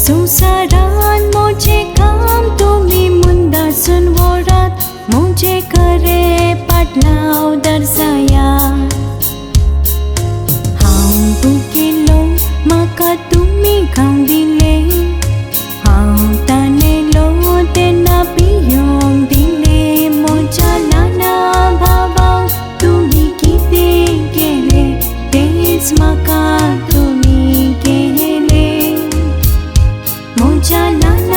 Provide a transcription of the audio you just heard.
संसारान मुझे काम तुम्ही मुंदासून वरात मुझे खरे पाटलाव दर्शाया हांव भुकेलो म्हाका तुम्ही खावंक दिले हांव ताणेलो तेन्ना पियोंक दिले म्हज्या ल्हाना भावाक तुम्ही कितें केलें तेंच म्हाका तुम्ही केलें म्हज्या ल्हाना